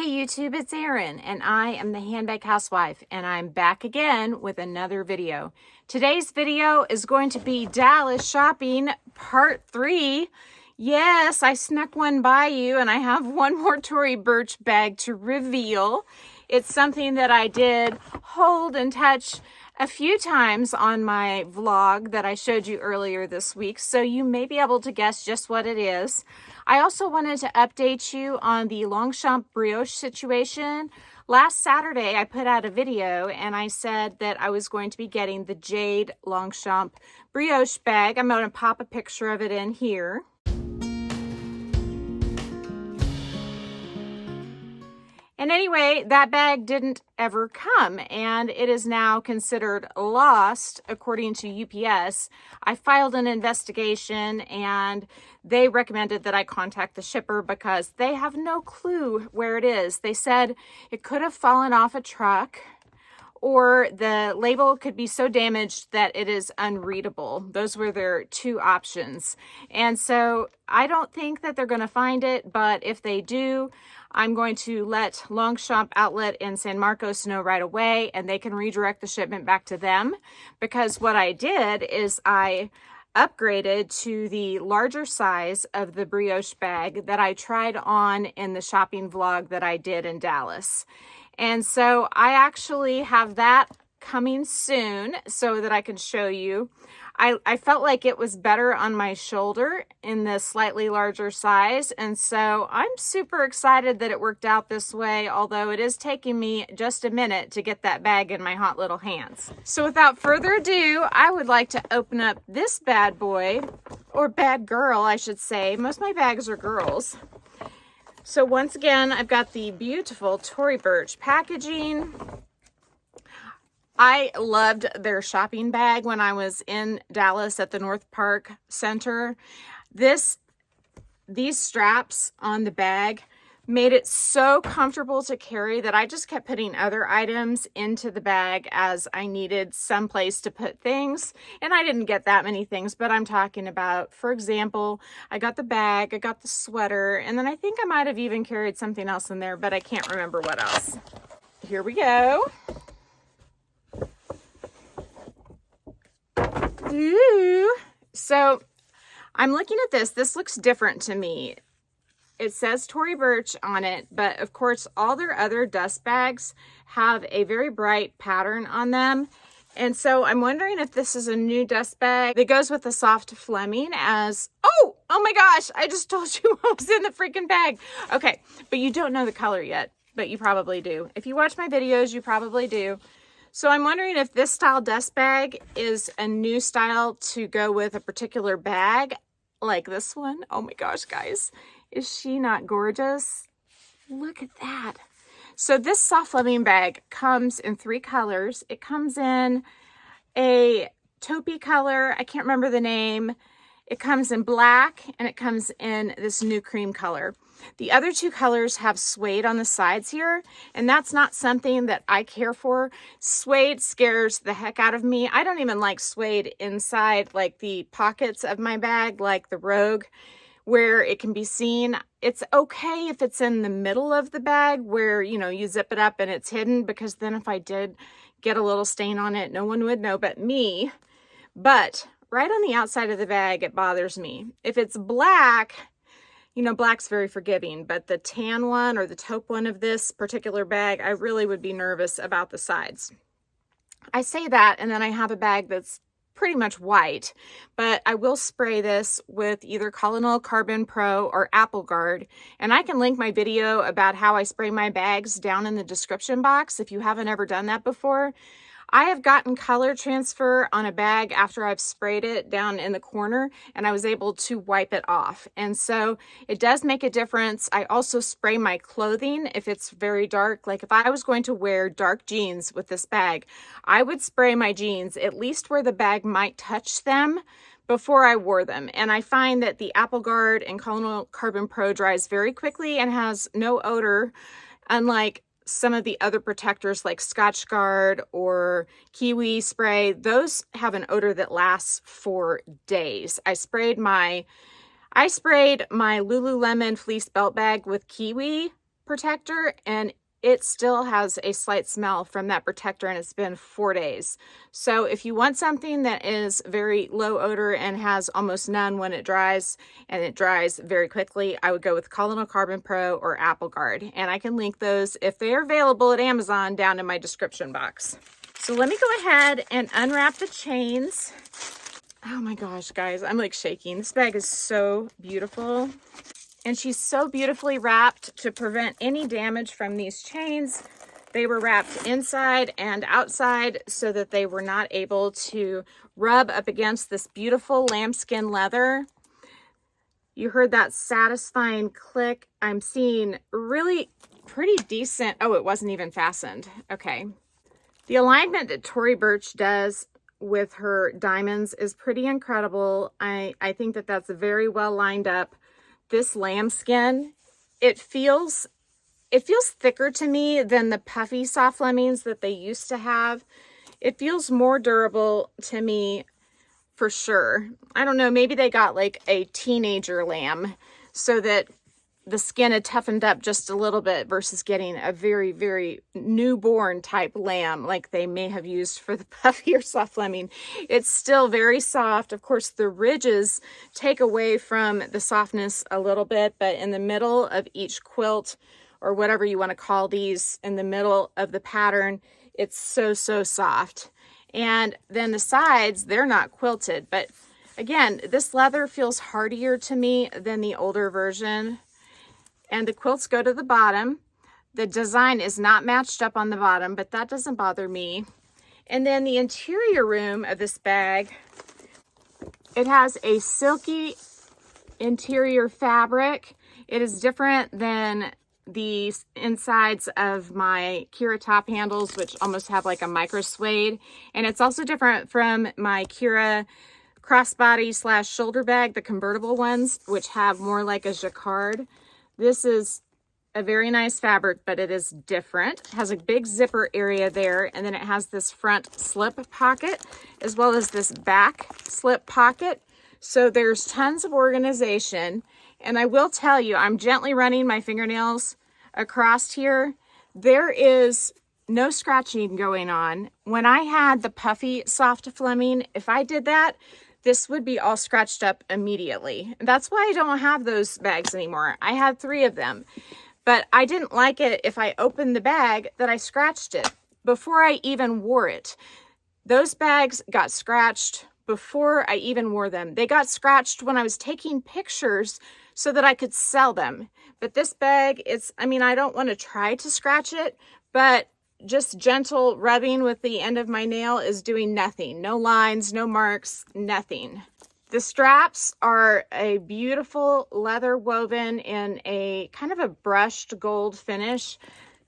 YouTube, it's Erin, and I am the Handbag Housewife, and I'm back again with another video. Today's video is going to be Dallas shopping part 3. Yes, I snuck one by you, and I have one more Tory Burch bag to reveal. It's something that I did hold and touch a few times on my vlog that I showed you earlier this week, so you may be able to guess just what it is. I also wanted to update you on the Longchamp Brioche situation. Last Saturday, I put out a video and I said that I was going to be getting the Jade Longchamp Brioche bag. I'm going to pop a picture of it in here. And anyway, that bag didn't ever come, and it is now considered lost according to UPS. I filed an investigation, and they recommended that I contact the shipper because they have no clue where it is. They said it could have fallen off a truck, or the label could be so damaged that it is unreadable. Those were their two options. And so I don't think that they're going to find it, but if they do, I'm going to let Longchamp Outlet in San Marcos know right away, and they can redirect the shipment back to them. Because what I did is I upgraded to the larger size of the brioche bag that I tried on in the shopping vlog that I did in Dallas. And so I actually have that coming soon so that I can show you. I felt like it was better on my shoulder in the slightly larger size. And so I'm super excited that it worked out this way, although it is taking me just a minute to get that bag in my hot little hands. So without further ado, I would like to open up this bad boy, or bad girl, I should say. Most of my bags are girls. So once again, I've got the beautiful Tory Burch packaging. I loved their shopping bag when I was in Dallas at the North Park Center. These straps on the bag made it so comfortable to carry that I just kept putting other items into the bag as I needed some place to put things. And I didn't get that many things, but I'm talking about, for example, I got the bag, I got the sweater, and then I think I might have even carried something else in there, but I can't remember what else. Here we go. Ooh. So I'm looking at this. This looks different to me. It says Tory Burch on it, but of course all their other dust bags have a very bright pattern on them. And so I'm wondering if this is a new dust bag that goes with the Soft Fleming as, oh my gosh, I just told you what was in the freaking bag. Okay, but you don't know the color yet, but you probably do. If you watch my videos, you probably do. So I'm wondering if this style dust bag is a new style to go with a particular bag like this one. Oh my gosh, guys. Is she not gorgeous? Look at that. So this Soft Fleming bag comes in 3 colors. It comes in a taupey color. I can't remember the name. It comes in black, and it comes in this new cream color. The other 2 colors have suede on the sides here, and that's not something that I care for. Suede scares the heck out of me. I don't even like suede inside, like the pockets of my bag, like the Rogue, where it can be seen. It's okay if it's in the middle of the bag where, you know, you zip it up and it's hidden, because then if I did get a little stain on it, no one would know but me. But right on the outside of the bag, it bothers me. If it's black, you know, black's very forgiving, but the tan one or the taupe one of this particular bag, I really would be nervous about the sides. I say that, and then I have a bag that's pretty much white, but I will spray this with either Collonil Carbon Pro or Apple Garde, and I can link my video about how I spray my bags down in the description box if you haven't ever done that before. I have gotten color transfer on a bag after I've sprayed it down in the corner, and I was able to wipe it off. And so it does make a difference. I also spray my clothing if it's very dark. Like if I was going to wear dark jeans with this bag, I would spray my jeans at least where the bag might touch them before I wore them. And I find that the Apple Garde and Collonil Carbon Pro dries very quickly and has no odor, unlike some of the other protectors like Scotch Guard or Kiwi spray. Those have an odor that lasts for days. I sprayed my Lululemon fleece belt bag with Kiwi protector, and it still has a slight smell from that protector, and it's been 4 days. So if you want something that is very low odor and has almost none when it dries, and it dries very quickly, I would go with Collonil Carbon Pro or Apple Guard. And I can link those if they are available at Amazon down in my description box. So let me go ahead and unwrap the chains. Oh my gosh, guys, I'm like shaking. This bag is so beautiful. And she's so beautifully wrapped to prevent any damage from these chains. They were wrapped inside and outside so that they were not able to rub up against this beautiful lambskin leather. You heard that satisfying click. I'm seeing really pretty decent. Oh, it wasn't even fastened. Okay. The alignment that Tory Burch does with her diamonds is pretty incredible. I think that that's very well lined up. This lambskin, it feels thicker to me than the puffy soft Flemings that they used to have. It feels more durable to me for sure. I don't know, maybe they got like a teenager lamb so that the skin had toughened up just a little bit versus getting a very, very newborn type lamb like they may have used for the puffy or soft Fleming. It's still very soft. Of course, the ridges take away from the softness a little bit, but in the middle of each quilt, or whatever you want to call these, in the middle of the pattern, it's so, so soft. And then the sides, they're not quilted, but again, this leather feels hardier to me than the older version. And the quilts go to the bottom. The design is not matched up on the bottom, but that doesn't bother me. And then the interior room of this bag, it has a silky interior fabric. It is different than the insides of my Kira top handles, which almost have like a micro suede. And it's also different from my Kira crossbody / shoulder bag, the convertible ones, which have more like a jacquard. This is a very nice fabric, but it is different. It has a big zipper area there, and then it has this front slip pocket as well as this back slip pocket. So there's tons of organization. And I will tell you, I'm gently running my fingernails across here. There is no scratching going on. When I had the puffy soft Fleming, if I did that, this would be all scratched up immediately. That's why I don't have those bags anymore. I had 3 of them, but I didn't like it if I opened the bag that I scratched it before I even wore it. Those bags got scratched before I even wore them. They got scratched when I was taking pictures so that I could sell them. But this bag, I don't want to try to scratch it, but just gentle rubbing with the end of my nail is doing nothing. No lines, no marks, nothing. The straps are a beautiful leather woven in a kind of a brushed gold finish.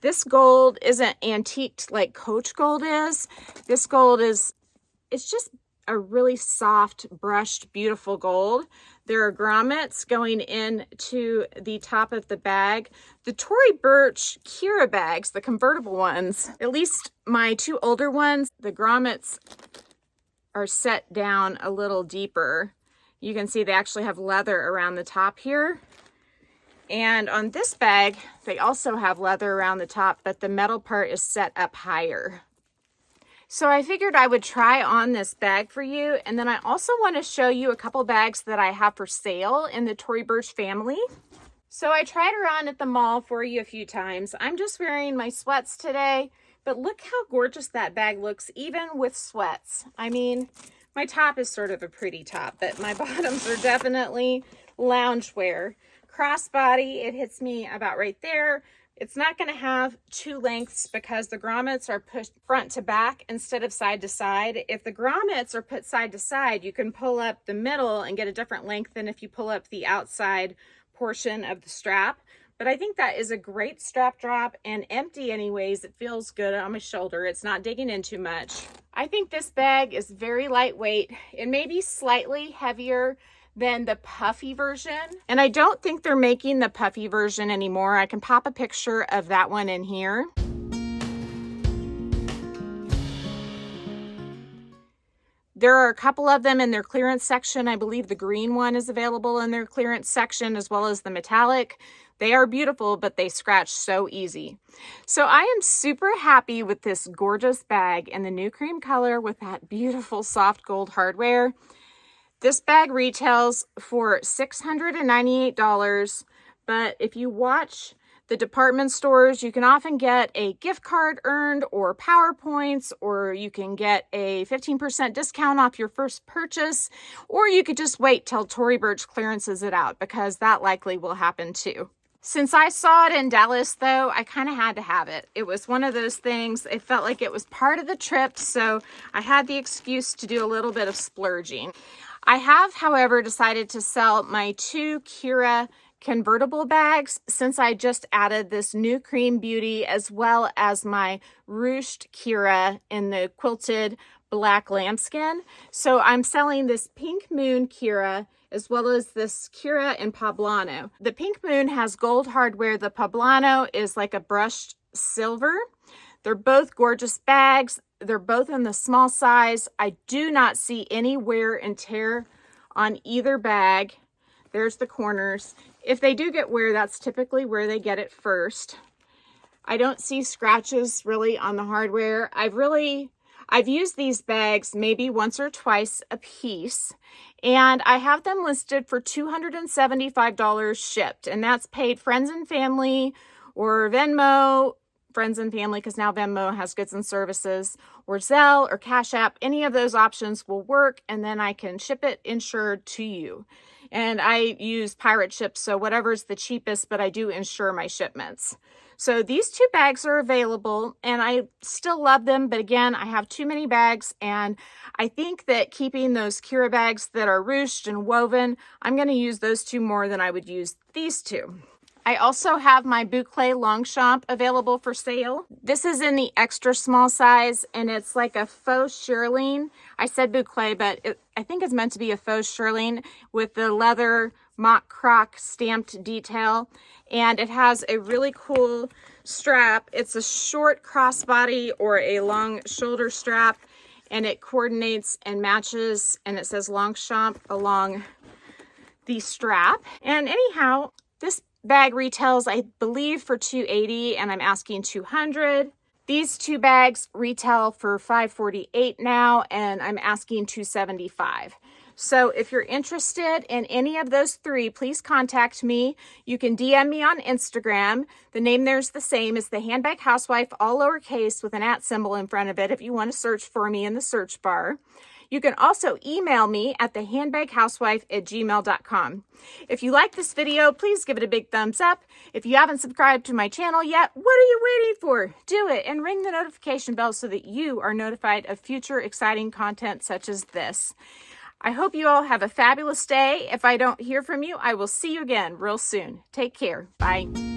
This gold isn't antiqued like Coach gold is. This gold it's just a really soft, brushed, beautiful gold. There are grommets going into the top of the bag. The Tory Burch Kira bags, the convertible ones, at least my 2 older ones, the grommets are set down a little deeper. You can see they actually have leather around the top here. And on this bag, they also have leather around the top, but the metal part is set up higher. So I figured I would try on this bag for you. And then I also want to show you a couple bags that I have for sale in the Tory Burch family. So I tried her on at the mall for you a few times. I'm just wearing my sweats today, but look how gorgeous that bag looks, even with sweats. I mean, my top is sort of a pretty top, but my bottoms are definitely loungewear. Crossbody, it hits me about right there. It's not going to have 2 lengths because the grommets are pushed front to back instead of side to side. If the grommets are put side to side, you can pull up the middle and get a different length than if you pull up the outside portion of the strap. But I think that is a great strap drop, and empty anyways. It feels good on my shoulder. It's not digging in too much. I think this bag is very lightweight. It may be slightly heavier than the puffy version. And I don't think they're making the puffy version anymore. I can pop a picture of that one in here. There are a couple of them in their clearance section. I believe the green one is available in their clearance section, as well as the metallic. They are beautiful, but they scratch so easy. So I am super happy with this gorgeous bag in the new cream color with that beautiful soft gold hardware. This bag retails for $698, but if you watch the department stores, you can often get a gift card earned or PowerPoints, or you can get a 15% discount off your first purchase, or you could just wait till Tory Burch clearances it out, because that likely will happen too. Since I saw it in Dallas though, I kind of had to have it. It was one of those things, it felt like it was part of the trip, so I had the excuse to do a little bit of splurging. I have, however, decided to sell my 2 Kira convertible bags since I just added this new cream beauty, as well as my ruched Kira in the quilted black lambskin. So I'm selling this Pink Moon Kira as well as this Kira in Poblano. The Pink Moon has gold hardware. The Poblano is like a brushed silver. They're both gorgeous bags. They're both in the small size. I do not see any wear and tear on either bag. There's the corners. If they do get wear, that's typically where they get it first. I don't see scratches really on the hardware. I've used these bags maybe once or twice a piece, and I have them listed for $275 shipped, and that's paid friends and family or Venmo, friends and family, because now Venmo has goods and services, or Zelle or Cash App. Any of those options will work, and then I can ship it insured to you. And I use pirate ships, so whatever's the cheapest, but I do insure my shipments. So these 2 bags are available, and I still love them, but again, I have too many bags, and I think that keeping those Kira bags that are ruched and woven, I'm going to use those 2 more than I would use these 2. I also have my Boucle Longchamp available for sale. This is in the extra small size, and it's like a faux shirling. I said Boucle, but I think it's meant to be a faux shirling with the leather mock croc stamped detail. And it has a really cool strap. It's a short crossbody or a long shoulder strap, and it coordinates and matches, and it says Longchamp along the strap. And anyhow, this bag retails, I believe, for $280, and I'm asking $200. These 2 bags retail for $548 now, and I'm asking $275. So if you're interested in any of those 3, please contact me. You can DM me on Instagram. The name there's the same as the Handbag Housewife, all lowercase with an @ symbol in front of it if you want to search for me in the search bar. You can also email me at thehandbaghousewife@gmail.com. If you like this video, please give it a big thumbs up. If you haven't subscribed to my channel yet, what are you waiting for? Do it and ring the notification bell so that you are notified of future exciting content such as this. I hope you all have a fabulous day. If I don't hear from you, I will see you again real soon. Take care. Bye.